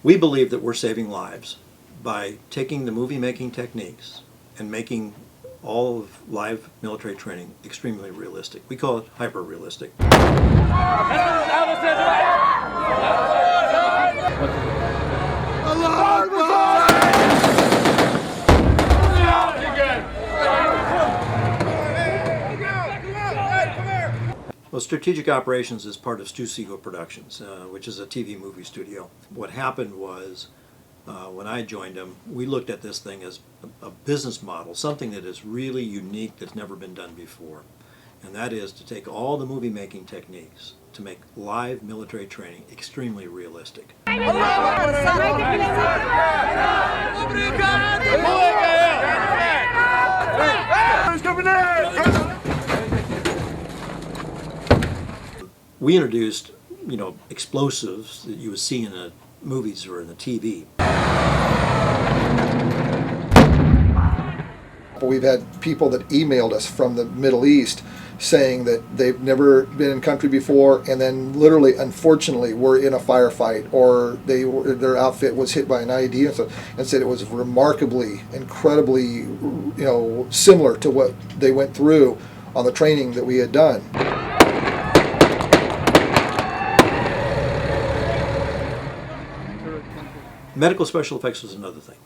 We believe that we're saving lives by taking the movie-making techniques and making all of live military training extremely realistic. We call it hyper-realistic. Well, Strategic Operations is part of Stu Siegel Productions, which is a TV movie studio. What happened was, when I joined them, we looked at this thing as a business model, something that is really unique that's never been done before. And that is to take all the movie-making techniques to make live military training extremely realistic. We introduced, explosives that you would see in the movies or in the TV. We've had people that emailed us from the Middle East saying that they've never been in country before, and then literally, unfortunately, were in a firefight, or their outfit was hit by an IED, and said it was remarkably, incredibly, similar to what they went through on the training that we had done. Medical special effects was another thing.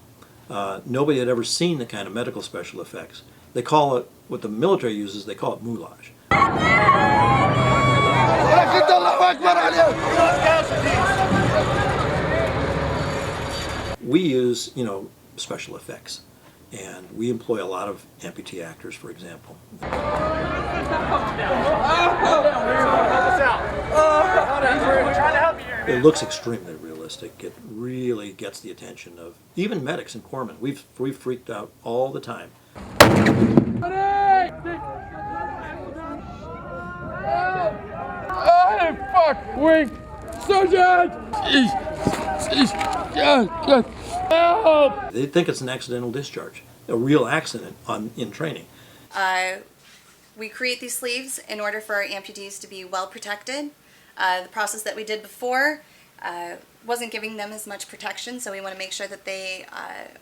Nobody had ever seen the kind of medical special effects. They call it, what the military uses, they call it moulage. We use, special effects, and we employ a lot of amputee actors, for example. It looks extremely realistic. It really gets the attention of even medics and corpsmen. We've freaked out all the time. Oh, fuck! Wing! Sergeant! Help! They think it's an accidental discharge, a real accident in training. We create these sleeves in order for our amputees to be well protected. The process that we did before wasn't giving them as much protection, so we want to make sure that they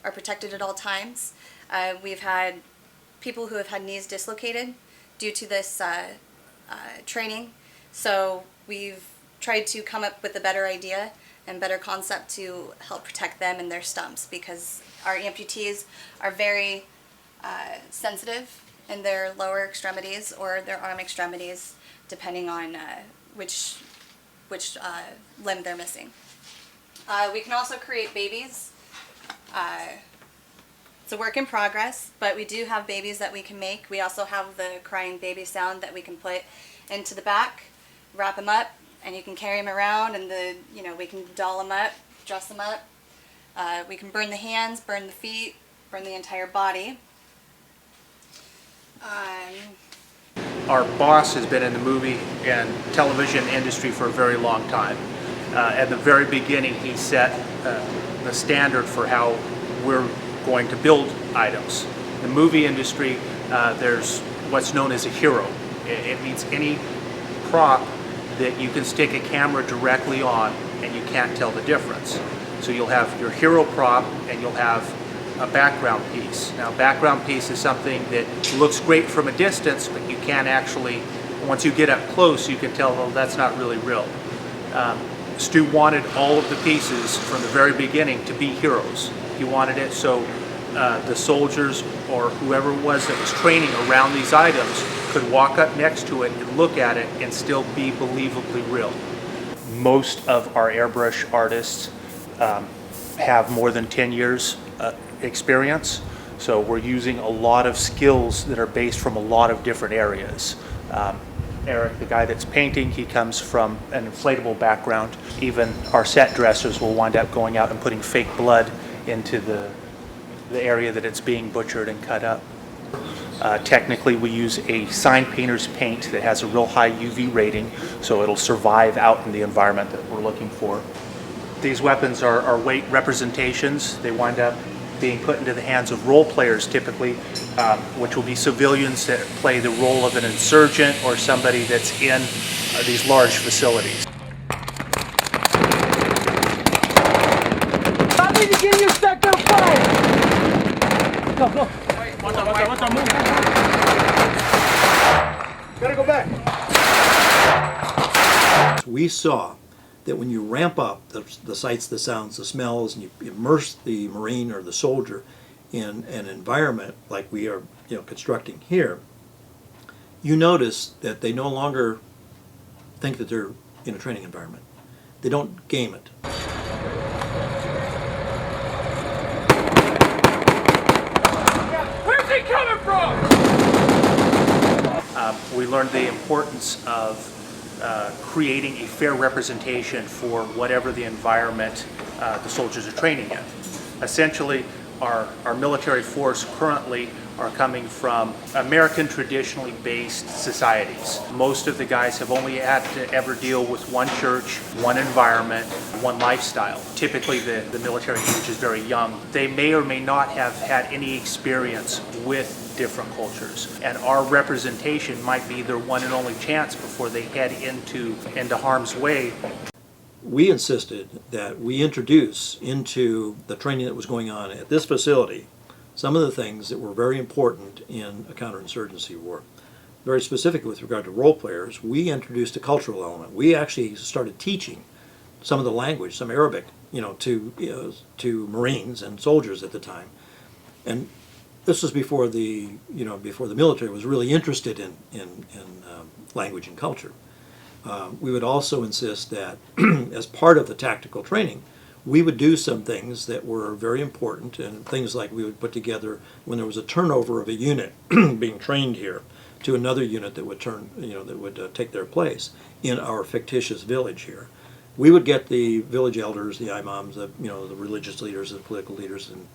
are protected at all times. We've had people who have had knees dislocated due to this training, so we've tried to come up with a better idea and better concept to help protect them and their stumps, because our amputees are very sensitive in their lower extremities or their arm extremities, depending on which limb they're missing. We can also create babies. It's a work in progress, but we do have babies that we can make. We also have the crying baby sound that we can put into the back, wrap them up, and you can carry them around, and we can doll them up, dress them up. We can burn the hands, burn the feet, burn the entire body. Our boss has been in the movie and television industry for a very long time. At the very beginning, he set the standard for how we're going to build items. In the movie industry, there's what's known as a hero. It means any prop that you can stick a camera directly on and you can't tell the difference. So you'll have your hero prop and you'll have a background piece. Now, background piece is something that looks great from a distance, but you can't actually, once you get up close, you can tell, well, that's not really real. Stu wanted all of the pieces from the very beginning to be heroes. He wanted it so the soldiers or whoever it was that was training around these items could walk up next to it and look at it and still be believably real. Most of our airbrush artists have more than 10 years experience, so we're using a lot of skills that are based from a lot of different areas. Eric, the guy that's painting, he comes from an inflatable background. Even our set dressers will wind up going out and putting fake blood into the area that it's being butchered and cut up. Technically, we use a sign painter's paint that has a real high UV rating, so it'll survive out in the environment that we're looking for. These weapons are weight representations. They wind up being put into the hands of role players typically, which will be civilians that play the role of an insurgent or somebody that's in these large facilities. me to get you stuck on fire! Go, go. Move. Gotta go back. We saw that when you ramp up the sights, the sounds, the smells, and you immerse the Marine or the soldier in an environment like we are, constructing here, you notice that they no longer think that they're in a training environment. They don't game it. Where's he coming from? We learned the importance of creating a fair representation for whatever the environment the soldiers are training in. Essentially, our military force currently are coming from American traditionally based societies. Most of the guys have only had to ever deal with one church, one environment, one lifestyle. Typically the military age is very young. They may or may not have had any experience with different cultures. And our representation might be their one and only chance before they head into harm's way. We insisted that we introduce into the training that was going on at this facility some of the things that were very important in a counterinsurgency war. Very specific with regard to role players, we introduced a cultural element. We actually started teaching some of the language, some Arabic, to Marines and soldiers at the time. And this was before the military was really interested in language and culture. We would also insist that as part of the tactical training, we would do some things that were very important, and things like we would put together when there was a turnover of a unit being trained here to another unit that would take their place in our fictitious village here. We would get the village elders, the imams, the religious leaders, the political leaders, and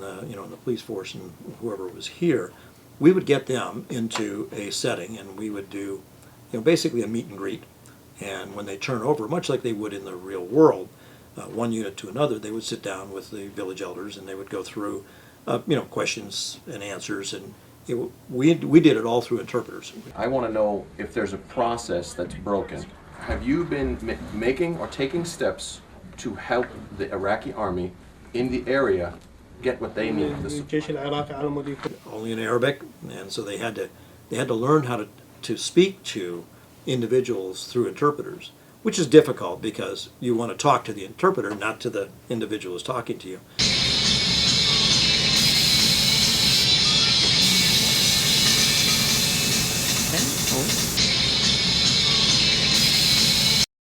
the police force and whoever was here. We would get them into a setting, and we would do basically a meet and greet. And when they turn over, much like they would in the real world, one unit to another, they would sit down with the village elders and they would go through, questions and answers, and we did it all through interpreters. I want to know if there's a process that's broken. Have you been making or taking steps to help the Iraqi army in the area get what they need? Only in Arabic, and so they had to learn how to speak to individuals through interpreters, which is difficult because you want to talk to the interpreter, not to the individual who's talking to you.